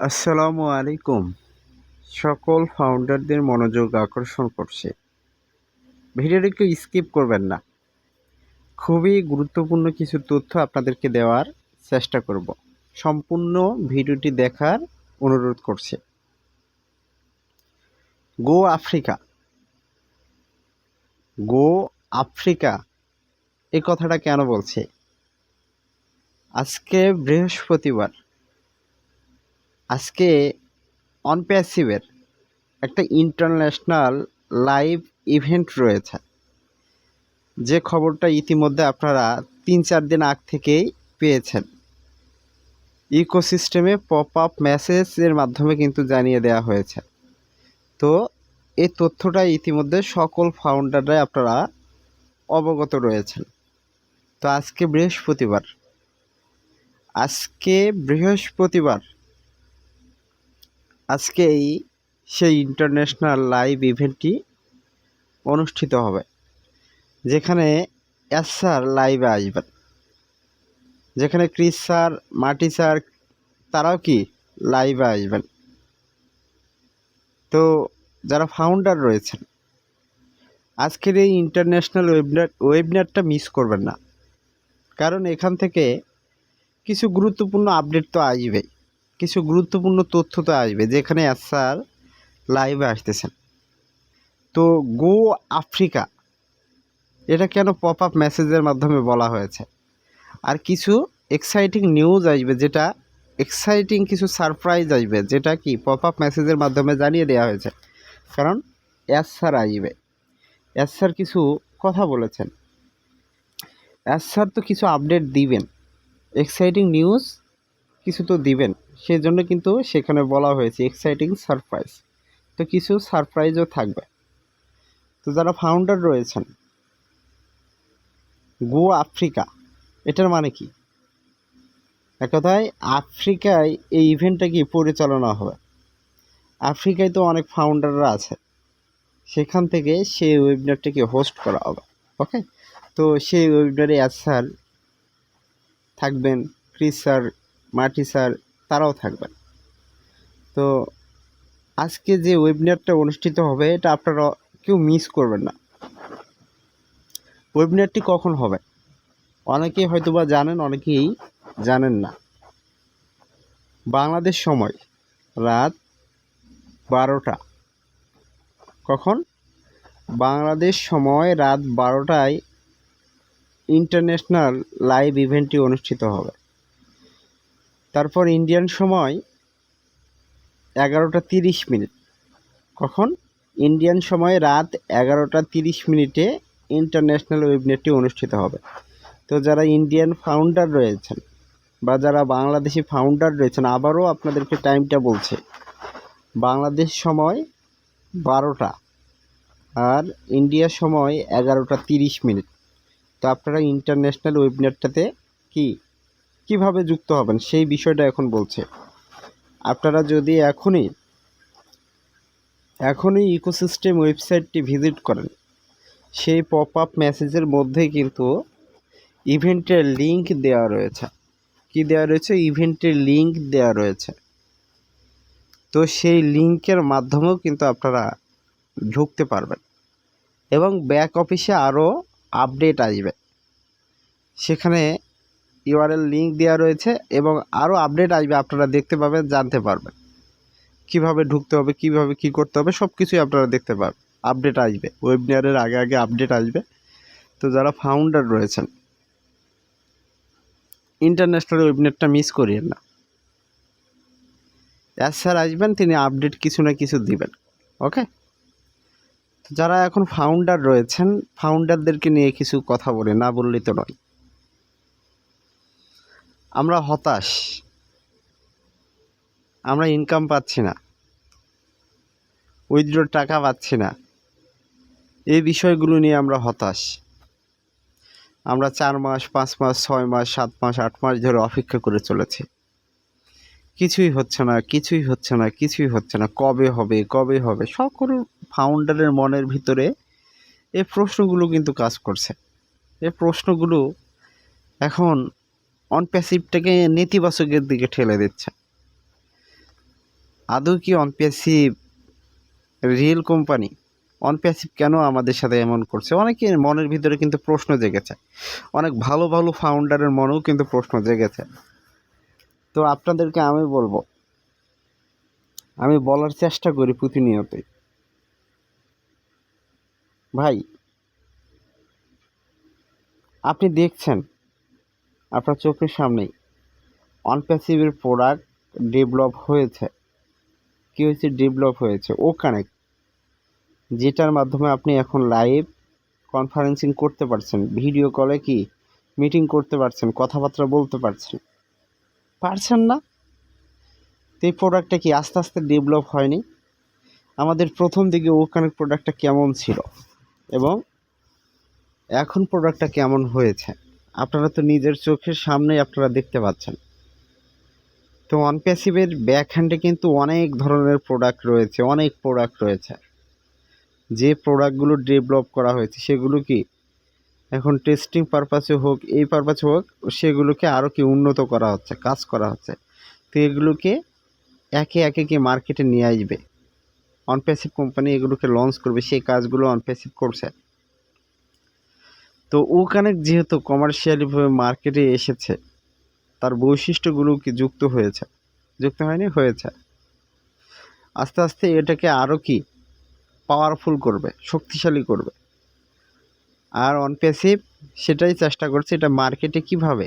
আসসালামু আলাইকুম। সকল ফাউন্ডারদের মনোযোগ আকর্ষণ করছে। ভিডিওটিকে স্কিপ করবেন না। খুবই গুরুত্বপূর্ণ কিছু তথ্য আপনাদেরকে দেওয়ার চেষ্টা করব। সম্পূর্ণ ভিডিওটি দেখার অনুরোধ করছে। গো আফ্রিকা, গো আফ্রিকা এই কথাটা কেন বলছে? আজকে বৃহস্পতিবার, আজকে অনপ্যাসিভের একটা ইন্টারন্যাশনাল লাইভ ইভেন্ট রয়েছে, যে খবরটা ইতিমধ্যে আপনারা ৩-৪ দিন আগ থেকেই পেয়েছেন। ইকোসিস্টেমে পপ আপ মেসেজের মাধ্যমে কিন্তু জানিয়ে দেওয়া হয়েছে। তো এই তথ্যটা ইতিমধ্যে সকল ফাউন্ডাররাই আপনারা অবগত রয়েছেন। তো আজকে বৃহস্পতিবার, আজকেই সেই ইন্টারন্যাশনাল লাইভ ইভেন্টটি অনুষ্ঠিত হবে, যেখানে এস স্যার লাইভে আসবেন, যেখানে ক্রিস স্যার, মার্টি স্যার তারাও কি লাইভে আসবেন। তো যারা ফাউন্ডার রয়েছেন, আজকের এই ইন্টারন্যাশনাল ওয়েবিনারটা মিস করবেন না, কারণ এখান থেকে কিছু গুরুত্বপূর্ণ আপডেট তো আসবেই, কিছু গুরুত্বপূর্ণ তথ্য তো আসবে, যেখানে স্যার লাইভে আসতেছেন। তো গো আফ্রিকা এটা কেন পপ আপ মেসেজের মাধ্যমে বলা হয়েছে, আর কিছু এক্সাইটিং নিউজ আসবে, যেটা এক্সাইটিং কিছু সারপ্রাইজ আসবে, যেটা কি পপ আপ মেসেজের মাধ্যমে জানিয়ে দেওয়া হয়েছে। কারণ স্যার আসবে, স্যার কিছু কথা বলেছেন, স্যার তো কিছু আপডেট দিবেন, এক্সাইটিং নিউজ কিছু তো দিবেন, সেই জন্য কিন্তু সেখানে বলা হয়েছে এক্সাইটিং সারপ্রাইজ। তো কিছু সারপ্রাইজও থাকবে। তো যারা ফাউন্ডার রয়েছেন, গো আফ্রিকা এটার মানে কি? এক কথায় আফ্রিকায় এই ইভেন্টটা কি পরিচালনা হবে। আফ্রিকায় তো অনেক ফাউন্ডাররা আছে, সেখান থেকে সেই ওয়েবিনারটাকে হোস্ট করা হবে। ওকে, তো সেই ওয়েবিনারে স্যার থাকবেন, ক্রিস স্যার, মার্টি স্যার তারাও থাকবেন। তো আজকে যে ওয়েবিনারটা অনুষ্ঠিত হবে, এটা আপনারা কেউ মিস করবেন না। ওয়েবিনারটি কখন হবে অনেকেই হয়তোবা জানেন, অনেকেই জানেন না। বাংলাদেশ সময় রাত 12টা। কখন? বাংলাদেশ সময় রাত 12টায় ইন্টারন্যাশনাল লাইভ ইভেন্টটি অনুষ্ঠিত হবে। তারপর ইন্ডিয়ান সময় 11টা 30 মিনিট। কখন? ইন্ডিয়ান সময় রাত 11টা 30 মিনিটে ইন্টারন্যাশনাল ওয়েবিনারটি অনুষ্ঠিত হবে। তো যারা ইন্ডিয়ান ফাউন্ডার রয়েছেন বা যারা বাংলাদেশি ফাউন্ডার রয়েছেন, আবারও আপনাদেরকে টাইমটা বলছে, বাংলাদেশ সময় 12টা আর ইন্ডিয়ার সময় 11টা 30 মিনিট। তো আপনারা ইন্টারন্যাশনাল ওয়েবিনারটাতে কীভাবে যুক্ত হবেন সেই বিষয়টা এখন বলছে। আপনারা যদি এখনই ইকোসিস্টেম ওয়েবসাইটটি ভিজিট করেন, সেই পপ আপ মেসেজের মধ্যেই কিন্তু ইভেন্টের লিঙ্ক দেওয়া রয়েছে। কি দেওয়া রয়েছে? ইভেন্টের লিঙ্ক দেওয়া রয়েছে। তো সেই লিঙ্কের মাধ্যমেও কিন্তু আপনারা ঢুকতে পারবেন, এবং ব্যাক অফিসে আরও আপডেট আসবে, সেখানে ইউআরএল লিঙ্ক দেওয়া রয়েছে এবং আরও আপডেট আসবে, আপনারা দেখতে পাবেন, জানতে পারবেন কিভাবে ঢুকতে হবে, কিভাবে কি করতে হবে, সব কিছুই আপনারা দেখতে পাবেন। আপডেট আসবে, ওয়েবিনারের আগে আগে আপডেট আসবে। তো যারা ফাউন্ডার রয়েছেন, ইন্টারন্যাশনাল ওয়েবিনারটা মিস করিয়েন না। স্যার আসবেন, তিনি আপডেট কিছু না কিছু দিবেন। ওকে, যারা এখন ফাউন্ডার রয়েছেন, ফাউন্ডারদেরকে নিয়ে কিছু কথা বলে, না বললেই তো নয়। আমরা হতাশ, আমরা ইনকাম পাচ্ছি না, উইথড্রর টাকা পাচ্ছি না, এই বিষয়গুলো নিয়ে আমরা হতাশ। আমরা 4 মাস, 5 মাস, 6 মাস, 7 মাস, 8 মাস ধরে অপেক্ষা করে চলেছি, কিছুই হচ্ছে না, কিছুই হচ্ছে না, কিছুই হচ্ছে না, কবে হবে, কবে হবে? সকল ফাউন্ডারের মনের ভিতরে এই প্রশ্নগুলো কিন্তু কাজ করছে। এই প্রশ্নগুলো এখন অনপ্যাসিভটাকে নেতিবাচকের দিকে ঠেলে দিচ্ছে। আদৌ কি অনপ্যাসিভ রিয়েল কোম্পানি? অনপ্যাসিভ কেন আমাদের সাথে এমন করছে? অনেকের মনের ভিতরে কিন্তু প্রশ্ন জেগেছে, অনেক ভালো ভালো ফাউন্ডারের মনেও কিন্তু প্রশ্ন জেগেছে। তো আপনাদেরকে আমি বলবো, আমি বলার চেষ্টা করি প্রতিনিয়তই, ভাই আপনি দেখছেন আপনার চোখের সামনেই অনপ্যাসিভের প্রোডাক্ট ডেভেলপ হয়েছে। কী হয়েছে? ডেভেলপ হয়েছে ও কানেক্ট, যেটার মাধ্যমে আপনি এখন লাইভ কনফারেন্সিং করতে পারছেন, ভিডিও কলে কি মিটিং করতে পারছেন, কথাবার্তা বলতে পারছেন, পারছেন না? তো এই প্রোডাক্টটা কি আস্তে আস্তে ডেভেলপ হয়নি? আমাদের প্রথম দিকে ও কানেক্ট প্রোডাক্টটা কেমন ছিল এবং এখন প্রোডাক্টটা কেমন হয়েছে আপনারা তো নিজের চোখের সামনেই আপনারা দেখতে পাচ্ছেন। তো অনপ্যাসিভের ব্যাক হ্যান্ডে কিন্তু অনেক ধরনের প্রোডাক্ট রয়েছে, অনেক প্রোডাক্ট রয়েছে। যে প্রোডাক্টগুলো ডেভেলপ করা হয়েছে সেগুলো কি এখন টেস্টিং পারপাসে হোক, এই পারপাসে হোক, সেগুলোকে আরও কি উন্নত করা হচ্ছে, কাজ করা হচ্ছে। তো এগুলোকে একে একে কি মার্কেটে নিয়ে আসবে, অনপ্যাসিভ কোম্পানি এগুলোকে লঞ্চ করবে, সেই কাজগুলো অনপ্যাসিভ করছে। তো ও কানেক্ট যেহেতু কমার্শিয়ালিভাবে মার্কেটে এসেছে, তার বৈশিষ্ট্যগুলো কি যুক্ত হয়েছে? যুক্ত হয়নি? হয়েছে। আস্তে আস্তে এটাকে আরও কি পাওয়ারফুল করবে, শক্তিশালী করবে। আর অনপ্যাসিভ সেটাই চেষ্টা করছে, এটা মার্কেটে কিভাবে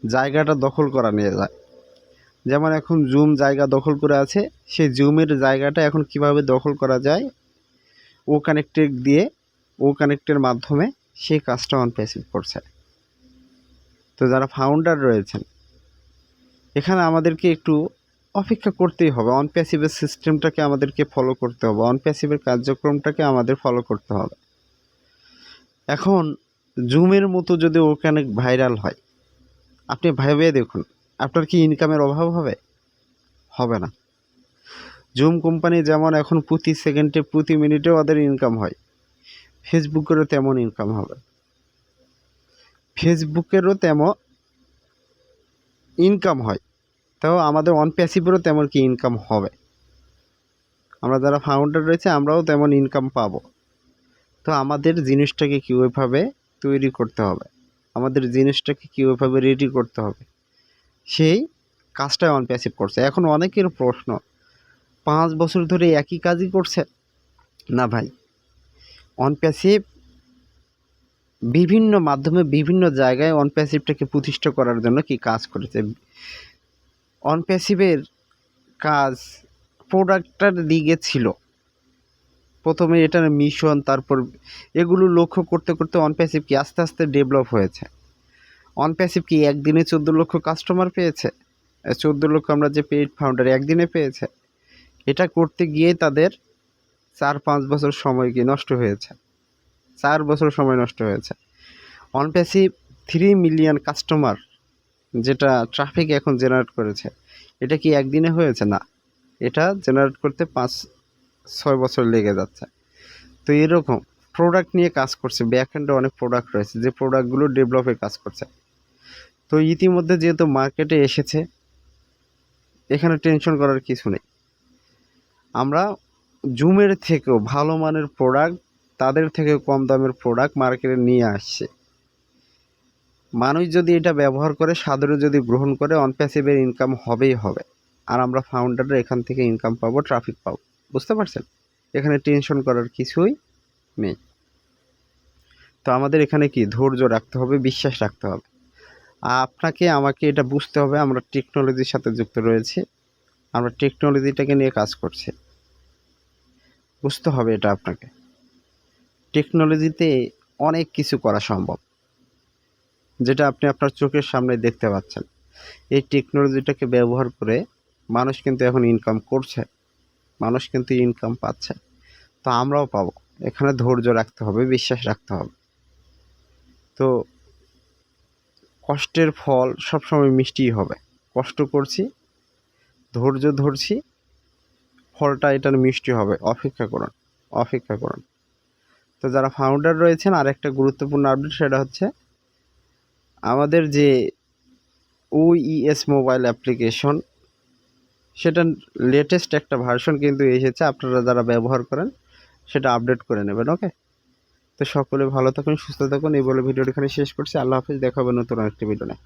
জায়গাটা দখল করা নিয়ে যায়। যেমন এখন জুম জায়গা দখল করে আছে, সেই জুমের জায়গাটা এখন কিভাবে দখল করা যায়, ও কানেক্টেড দিয়ে, ও কানেক্টের মাধ্যমে সেই কাজটা অনপ্যাসিভ করছে। তো যারা ফাউন্ডার রয়েছেন, এখানে আমাদেরকে একটু অপেক্ষা করতেই হবে, অনপ্যাসিভের সিস্টেমটাকে আমাদেরকে ফলো করতে হবে, অনপ্যাসিভের কার্যক্রমটাকে আমাদের ফলো করতে হবে। এখন জুমের মতো যদি ওখানে ভাইরাল হয়, আপনি ভেবে দেখুন আপনার কি ইনকামের অভাব হবে? হবে না। জুম কোম্পানি যেমন এখন প্রতি সেকেন্ডে প্রতি মিনিটেও ওদের ইনকাম হয়, ফেসবুকেরও তেমন ইনকাম হবে, ফেসবুকেরও তেমন ইনকাম হয়। তাও আমাদের অনপ্যাসিভেরও তেমন কি ইনকাম হবে। আমরা যারা ফাউন্ডার রয়েছে আমরাও তেমন ইনকাম পাবো। তো আমাদের জিনিসটাকে কি ওইভাবে তৈরি করতে হবে, আমাদের জিনিসটাকে কি ওইভাবে রেডি করতে হবে, সেই কাজটাই অনপ্যাসিভ করছে। এখন অনেকের প্রশ্ন, 5 বছর ধরে একই কাজই করছে না ভাই। অনপ্যাসিভ বিভিন্ন মাধ্যমে বিভিন্ন জায়গায় অনপ্যাসিভটাকে প্রতিষ্ঠা করার জন্য কি কাজ করেছে। অনপ্যাসিভের কাজ প্রোডাক্টটার দিকে ছিল, প্রথমে এটার মিশন, তারপর এগুলো লক্ষ্য করতে করতে অনপ্যাসিভ কি আস্তে আস্তে ডেভেলপ হয়েছে। অনপ্যাসিভ কি একদিনে 14 লক্ষ কাস্টমার পেয়েছে? 14 লক্ষ আমরা যে পেইড ফাউন্ডার একদিনে পেয়েছে? এটা করতে গিয়ে তাদের 4-5 বছর সময় কি নষ্ট হয়েছে, 4 বছর সময় নষ্ট হয়েছে। অনপ্যাসিভ 3 মিলিয়ন কাস্টমার যেটা ট্রাফিক এখন জেনারেট করেছে, এটা কি একদিনে হয়েছে? না, এটা জেনারেট করতে 5-6 বছর লেগে যাচ্ছে। তো এরকম প্রোডাক্ট নিয়ে কাজ করছে, ব্যাকএন্ডে অনেক প্রোডাক্ট রয়েছে যে প্রোডাক্টগুলো ডেভেলপে কাজ করছে। তো ইতিমধ্যে যেহেতু মার্কেটে এসেছে, এখানে টেনশন করার কিছু নেই। আমরা জুমের থেকেও ভালো মানের প্রোডাক্ট, তাদের থেকে কম দামের প্রোডাক্ট মার্কেটে নিয়ে আসছে। মানুষ যদি এটা ব্যবহার করে, সাদরে যদি গ্রহণ করে, অনপ্যাসিভের ইনকাম হবেই হবে। আর আমরা ফাউন্ডাররা এখান থেকে ইনকাম পাবো, ট্রাফিক পাবো। বুঝতে পারছেন? এখানে টেনশন করার কিছুই নেই। তো আমাদের এখানে কি ধৈর্য রাখতে হবে, বিশ্বাস রাখতে হবে। আপনাকে আমাকে এটা বুঝতে হবে, আমরা টেকনোলজির সাথে যুক্ত রয়েছি, আমরা টেকনোলজিটাকে নিয়ে কাজ করছি। বুঝতে হবে এটা আপনাকে। টেকনোলজিতে অনেক কিছু করা সম্ভব, যেটা আপনি আপনার চোখের সামনে দেখতে পাচ্ছেন। এই টেকনোলজিটাকে ব্যবহার করে মানুষ কিন্তু এখন ইনকাম করছে, মানুষ কিন্তু ইনকাম পাচ্ছে। তো আমরাও পাবো। এখানে ধৈর্য রাখতে হবে, বিশ্বাস রাখতে হবে। তো কষ্টের ফল সবসময় মিষ্টিই হবে। কষ্ট করছি, ধৈর্য ধরছি, ফলটা এটার মিষ্টি হবে। অপেক্ষা করুন, অপেক্ষা করুন। তো যারা ফাউন্ডার রয়েছেন, আরেকটা গুরুত্বপূর্ণ আপডেট, সেটা হচ্ছে আমাদের যে ওইএস মোবাইল অ্যাপ্লিকেশন, সেটা লেটেস্ট একটা ভার্সন কিন্তু এসেছে, আপনারা যারা ব্যবহার করেন সেটা আপডেট করে নেবেন। ওকে, তো সকলে ভালো থাকুন, সুস্থ থাকুন, এই বলে ভিডিওটি এখানে শেষ করছি। আল্লাহ হাফিজ, দেখা হবে নতুন আরেকটি ভিডিও নিয়ে।